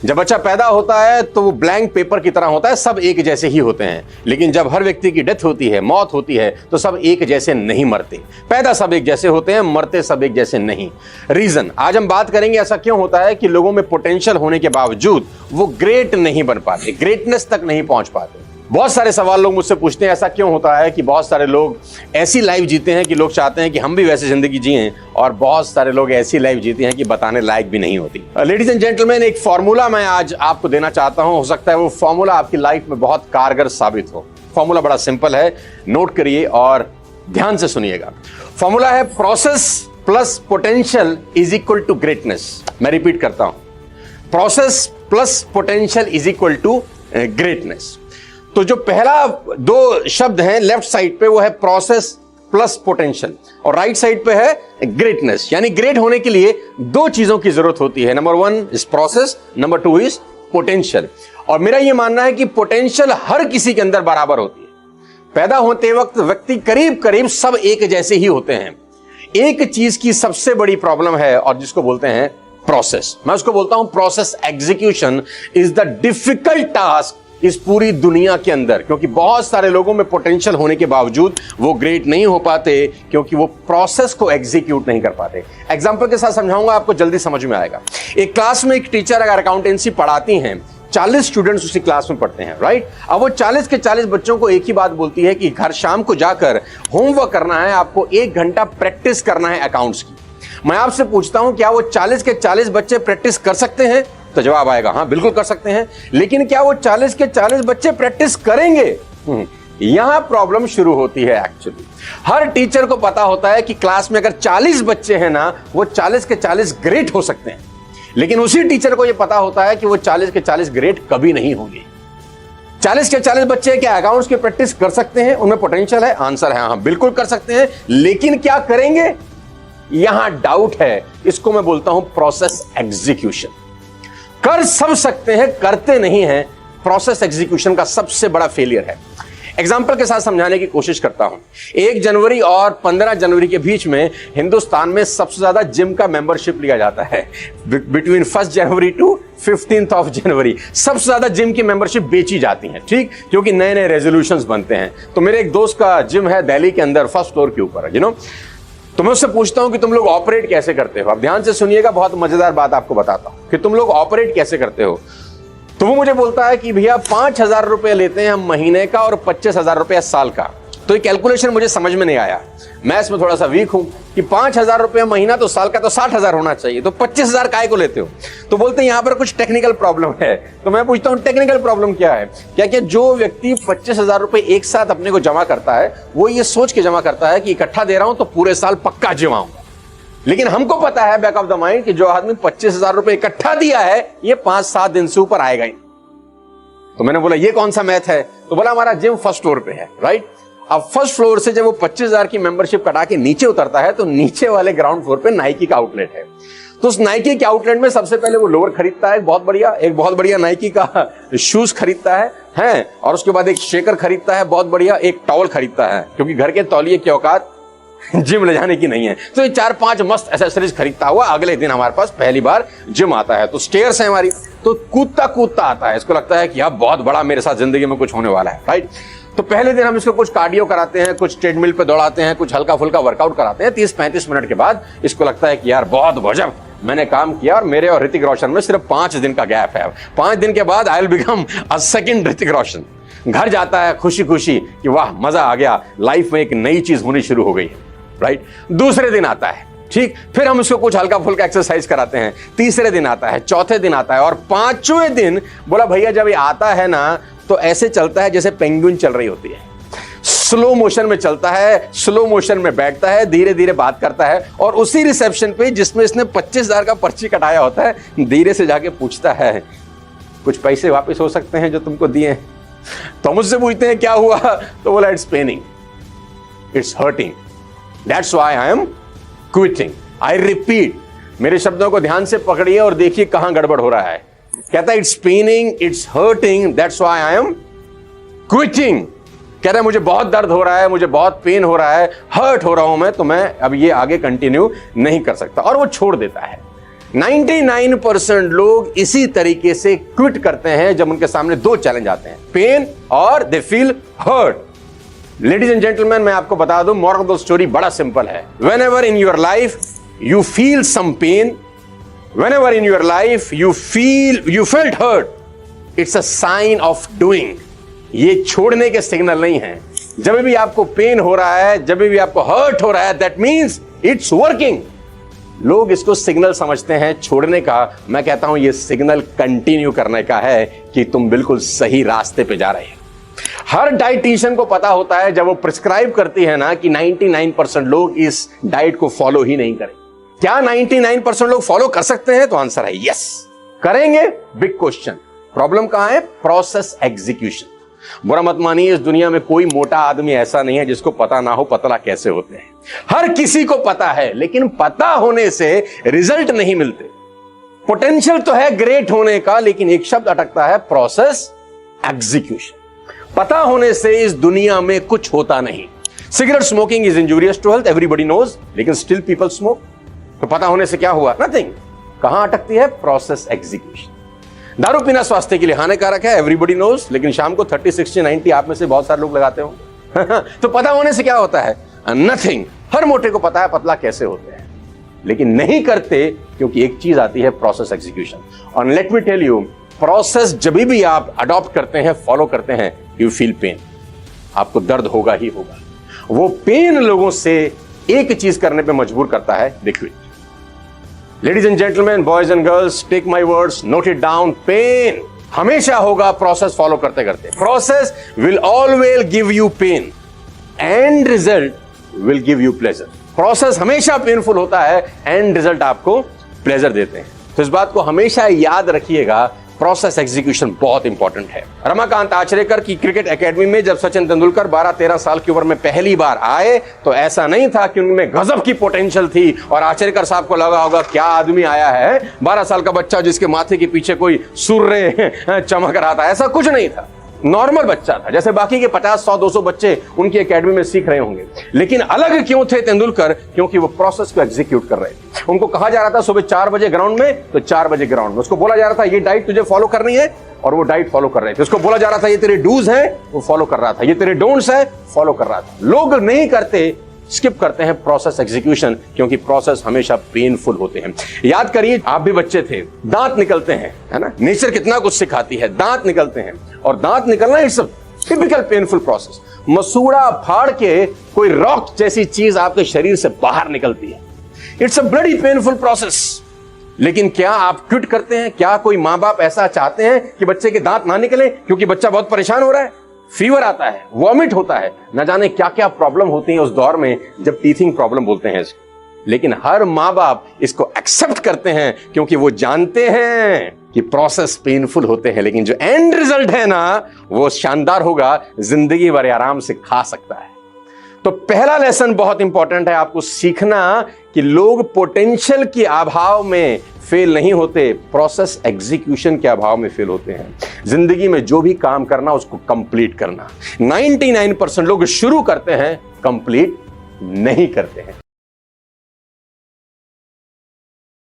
जब बच्चा पैदा होता है तो वो ब्लैंक पेपर की तरह होता है, सब एक जैसे ही होते हैं। लेकिन जब हर व्यक्ति की डेथ होती है, मौत होती है, तो सब एक जैसे नहीं मरते। पैदा सब एक जैसे होते हैं, मरते सब एक जैसे नहीं। रीजन आज हम बात करेंगे, ऐसा क्यों होता है कि लोगों में पोटेंशियल होने के बावजूद वो ग्रेट नहीं बन पाते, ग्रेटनेस तक नहीं पहुंच पाते। बहुत सारे सवाल लोग मुझसे पूछते हैं, ऐसा क्यों होता है कि बहुत सारे लोग ऐसी लाइफ जीते हैं कि लोग चाहते हैं कि हम भी वैसे जिंदगी जिएं, और बहुत सारे लोग ऐसी लाइफ जीते हैं कि बताने लायक भी नहीं होती। लेडीज एंड जेंटलमैन, एक फॉर्मूला मैं आज आपको देना चाहता हूं। हो सकता है वो फॉर्मूला आपकी लाइफ में बहुत कारगर साबित हो। फॉर्मूला बड़ा सिंपल है, नोट करिए और ध्यान से सुनिएगा। फॉर्मूला है process plus potential is equal to greatness. मैं रिपीट करता हूं, process plus potential is equal to greatness. तो जो पहला दो शब्द हैं लेफ्ट साइड पे, वो है प्रोसेस प्लस पोटेंशियल, और राइट साइड पे है ग्रेटनेस। यानी ग्रेट होने के लिए दो चीजों की जरूरत होती है, number 1 is process, number 2 is potential. और मेरा यह मानना है कि पोटेंशियल हर किसी के अंदर बराबर होती है। पैदा होते वक्त व्यक्ति करीब करीब सब एक जैसे ही होते हैं। एक चीज की सबसे बड़ी प्रॉब्लम है और जिसको बोलते हैं प्रोसेस। मैं उसको बोलता हूं process execution is the difficult task इस पूरी दुनिया के अंदर, क्योंकि बहुत सारे लोगों में पोटेंशियल होने के बावजूद वो ग्रेट नहीं हो पाते, क्योंकि वो प्रोसेस को एग्जीक्यूट नहीं कर पाते। एग्जांपल के साथ समझाऊंगा, आपको जल्दी समझ में आएगा। एक क्लास में एक टीचर अगर अकाउंटेंसी पढ़ाती हैं, 40 स्टूडेंट्स उसी क्लास में पढ़ते हैं, राइट। अब वो 40 के 40 बच्चों को एक ही बात बोलती है कि घर शाम को जाकर होमवर्क करना है, आपको 1 घंटा प्रैक्टिस करना है अकाउंट्स की। मैं आपसे पूछता हूं, क्या वो 40 के 40 बच्चे प्रैक्टिस कर सकते हैं? तो जवाब आएगा हाँ, बिल्कुल कर सकते हैं। लेकिन क्या वो 40 के 40 बच्चे प्रैक्टिस करेंगे? यहां प्रॉब्लम शुरू होती है। एक्चुअली हर टीचर को पता होता है कि क्लास में अगर 40 बच्चे हैं ना, वो 40 के 40 ग्रेट हो सकते हैं। लेकिन उसी टीचर को यह पता होता है कि वो 40 के 40 ग्रेट कभी नहीं होंगे। 40 के 40 बच्चे क्या अकाउंट्स की प्रैक्टिस कर सकते हैं? उनमें पोटेंशियल है? आंसर है हाँ, बिल्कुल कर सकते हैं। लेकिन क्या करेंगे, यहां डाउट है। इसको मैं बोलता हूं प्रोसेस एग्जीक्यूशन। कर सब सकते हैं, करते नहीं हैं। प्रोसेस एग्जीक्यूशन का सबसे बड़ा फेलियर है। एग्जाम्पल के साथ समझाने की कोशिश करता हूं। 1 जनवरी और 15 जनवरी के बीच में हिंदुस्तान में सबसे ज्यादा जिम का मेंबरशिप लिया जाता है। Between 1 January to 15 of January सबसे ज्यादा जिम की मेंबरशिप बेची जाती है, ठीक, क्योंकि नए नए रेजोल्यूशंस बनते हैं। तो मेरे एक दोस्त का जिम है दिल्ली के अंदर, 1st फ्लोर के ऊपर, तो मैं उससे पूछता हूं कि तुम लोग ऑपरेट कैसे करते हो। अब ध्यान से सुनिएगा, बहुत मजेदार बात आपको बताता हूं कि तुम लोग ऑपरेट कैसे करते हो। तो वो मुझे बोलता है कि भैया 5,000 रुपए लेते हैं हम महीने का और 25,000 रुपया साल का। तो ये कैलकुलेशन मुझे समझ में नहीं आया। मैं इसमें थोड़ा सा वीक हूं कि 5,000 रुपया महीना तो साल का तो 60,000 होना चाहिए, तो 25,000 काय को लेते हो? तो बोलते हैं यहां पर कुछ टेक्निकल प्रॉब्लम है। तो मैं पूछता हूं टेक्निकल प्रॉब्लम क्या है? क्या जो व्यक्ति 25,000 रुपए एक साथ अपने को जमा करता है, वो ये सोच के जमा करता है कि इकट्ठा दे रहा हूं तो पूरे साल पक्का जमाऊंगा। लेकिन हमको पता है बैक ऑफ द माइंड कि जो आदमी 25,000 रुपए इकट्ठा दिया है, ये 5-7 दिन से ऊपर आएगा ही। तो मैंने बोला ये कौन सा मैथ है? तो बोला हमारा जिम 1st फ्लोर पे है, राइट। अब 1st फ्लोर से जब वो 25,000 की मेंबरशिप कटा के नीचे उतरता है, तो नीचे वाले ग्राउंड फ्लोर पे नाइकी का आउटलेट है। तो उस नाइकी के आउटलेट में सबसे पहले वो लोअर खरीदता है, एक बहुत बढ़िया नाइकी का शूज खरीदता है, और उसके बाद एक शेकर खरीदता है बहुत बढ़िया, एक टॉवल खरीदता है, क्योंकि घर के तौलिए की औकात जिम ले जाने की नहीं है। तो ये 4-5 मस्त एसेसरीज खरीदता हुआ अगले दिन हमारे पास पहली बार जिम आता है। तो स्टेयर्स है हमारी, तो कूदता आता है। इसको लगता है कि अब बहुत बड़ा मेरे साथ जिंदगी में कुछ होने वाला है, राइट। तो पहले दिन हम इसको कुछ कार्डियो कराते हैं, कुछ ट्रेडमिल पे दौड़ाते हैं, कुछ हल्का फुल्का वर्कआउट कराते हैं। 30-35 मिनट के बाद इसको लगता है कि यार बहुत गजब मैंने काम किया, और मेरे और ऋतिक रोशन में सिर्फ 5 दिन का गैप है। 5 दिन के बाद I will become a second Hrithik Roshan. घर जाता है खुशी खुशी कि वाह मजा आ गया, लाइफ में एक नई चीज होनी शुरू हो गई है, राइट। दूसरे दिन आता है, ठीक, फिर हम इसको कुछ हल्का फुल्का एक्सरसाइज कराते हैं। तीसरे दिन आता है, चौथे दिन आता है, और 5वें दिन बोला भैया जब ये आता है ना, तो ऐसे चलता है जैसे पेंगुइन चल रही होती है। स्लो मोशन में चलता है, स्लो मोशन में बैठता है, धीरे धीरे बात करता है, और उसी रिसेप्शन पे जिसमें इसने 25,000 का पर्ची कटाया होता है, धीरे से जाके पूछता है कुछ पैसे वापस हो सकते हैं जो तुमको दिए? तो मुझसे पूछते हैं क्या हुआ? तो बोला it's paining, it's hurting, that's why I am quitting. I repeat, मेरे शब्दों को ध्यान से पकड़िए और देखिए कहां गड़बड़ हो रहा है। कहता है it's paining, it's hurting, that's why I am quitting. कह रहा है मुझे बहुत दर्द हो रहा है, मुझे बहुत पेन हो रहा है, हर्ट हो रहा हूं मैं, तो मैं अब ये आगे कंटिन्यू नहीं कर सकता, और वो छोड़ देता है। 99% लोग इसी तरीके से क्विट करते हैं जब उनके सामने दो चैलेंज आते हैं, पेन और they feel hurt. Ladies and gentleman, मैं आपको बता दूं, मोरल ऑफ द स्टोरी बड़ा सिंपल है। Whenever in your life you feel some pain, whenever in your life you felt hurt, it's a sign of doing. ये छोड़ने के signal नहीं है। जब भी आपको पेन हो रहा है, जब भी आपको हर्ट हो रहा है, दैट मीन्स इट्स वर्किंग। लोग इसको सिग्नल समझते हैं छोड़ने का। मैं कहता हूं ये सिग्नल कंटिन्यू करने का है कि तुम बिल्कुल सही रास्ते पे जा रहे हो। हर डाइटिशियन को पता होता है जब वो प्रिस्क्राइब करती है ना कि 99% लोग इस डाइट को फॉलो ही नहीं करें। क्या 99% लोग फॉलो कर सकते हैं? तो आंसर है यस, करेंगे। बिग क्वेश्चन, प्रॉब्लम कहां है? Process execution. बुरा मत मानिए, इस दुनिया में कोई मोटा आदमी ऐसा नहीं है जिसको पता ना हो पतला कैसे होते हैं। हर किसी को पता है, लेकिन पता होने से रिजल्ट नहीं मिलते। पोटेंशियल तो है ग्रेट होने का, लेकिन एक शब्द अटकता है, प्रोसेस एग्जीक्यूशन। पता होने से इस दुनिया में कुछ होता नहीं। Cigarette smoking is injurious to health, everybody knows, लेकिन स्टिल पीपल स्मोक। तो पता होने से क्या हुआ? नथिंग। कहां अटकती है? Process execution. दारू पीना स्वास्थ्य के लिए हानिकारक है, एवरीबॉडी नोज, लेकिन शाम को 30, 60, 90 आप में से बहुत सारे लोग लगाते हो। तो पता होने से क्या होता है? नथिंग। हर मोटे को पता है पतला कैसे होते हैं, लेकिन नहीं करते, क्योंकि एक चीज आती है, प्रोसेस एग्जीक्यूशन। और let me tell you, process जब भी आप अडॉप्ट करते हैं, फॉलो करते हैं, यू फील पेन। आपको दर्द होगा ही होगा। वो पेन लोगों से एक चीज करने पे मजबूर करता है, they quit. Ladies and gentleman, boys and girls, take my words, note it down. Pain हमेशा होगा प्रोसेस फॉलो करते करते। Process will always give you pain, and result will give you pleasure. Process हमेशा पेनफुल होता है, and result आपको pleasure देते हैं। तो इस बात को हमेशा याद रखिएगा, प्रोसेस एग्जीक्यूशन बहुत इंपॉर्टेंट है। रमाकांत आचरेकर की क्रिकेट एकेडमी में जब सचिन तेंदुलकर 12-13 साल की उम्र में पहली बार आए, तो ऐसा नहीं था कि उनमें गजब की पोटेंशियल थी और आचरेकर साहब को लगा होगा क्या आदमी आया है, 12 साल का बच्चा जिसके माथे के पीछे कोई सूर्य चमक रहा था। ऐसा कुछ नहीं था, नॉर्मल बच्चा था, जैसे बाकी के 50, 100, 200 बच्चे उनकी एकेडमी में सीख रहे होंगे। लेकिन अलग क्यों थे तेंदुलकर? क्योंकि वो प्रोसेस को एग्जीक्यूट कर रहे थे। उनको कहा जा रहा था सुबह 4 बजे ग्राउंड में, तो 4 बजे ग्राउंड में। उसको बोला जा रहा था ये डाइट तुझे फॉलो करनी है, और वो डाइट फॉलो कर रहे थे। उसको बोला जा रहा था ये तेरे डूज हैं, वो फॉलो कर रहा था। ये तेरे डोंट्स हैं, फॉलो कर रहा था। लोग नहीं करते, स्किप करते हैं प्रोसेस एग्जीक्यूशन, क्योंकि प्रोसेस हमेशा पेनफुल होते हैं। याद करिए, आप भी बच्चे थे, दांत निकलते हैं, है ना? नेचर कितना कुछ सिखाती है, दांत निकलते हैं, और दांत निकलना it's a typical painful process. मसूड़ा फाड़ के कोई रॉक जैसी चीज आपके शरीर से बाहर निकलती है, it's a bloody painful process. लेकिन क्या आप क्विट करते हैं? क्या कोई माँ बाप ऐसा चाहते हैं कि बच्चे के दांत ना निकले क्योंकि बच्चा बहुत परेशान हो रहा है? फीवर आता है, वॉमिट होता है, न जाने क्या क्या प्रॉब्लम होती है उस दौर में जब टीथिंग प्रॉब्लम बोलते हैं इसको। लेकिन हर माँ बाप इसको एक्सेप्ट करते हैं, क्योंकि वो जानते हैं कि प्रोसेस पेनफुल होते हैं, लेकिन जो एंड रिजल्ट है ना, वो शानदार होगा, जिंदगी भर आराम से खा सकता है। तो पहला लेसन बहुत इंपॉर्टेंट है आपको सीखना कि लोग पोटेंशियल के अभाव में फेल नहीं होते, प्रोसेस एग्जीक्यूशन के अभाव में फेल होते हैं। जिंदगी में जो भी काम करना उसको कंप्लीट करना। 99% लोग शुरू करते हैं, कंप्लीट नहीं करते हैं।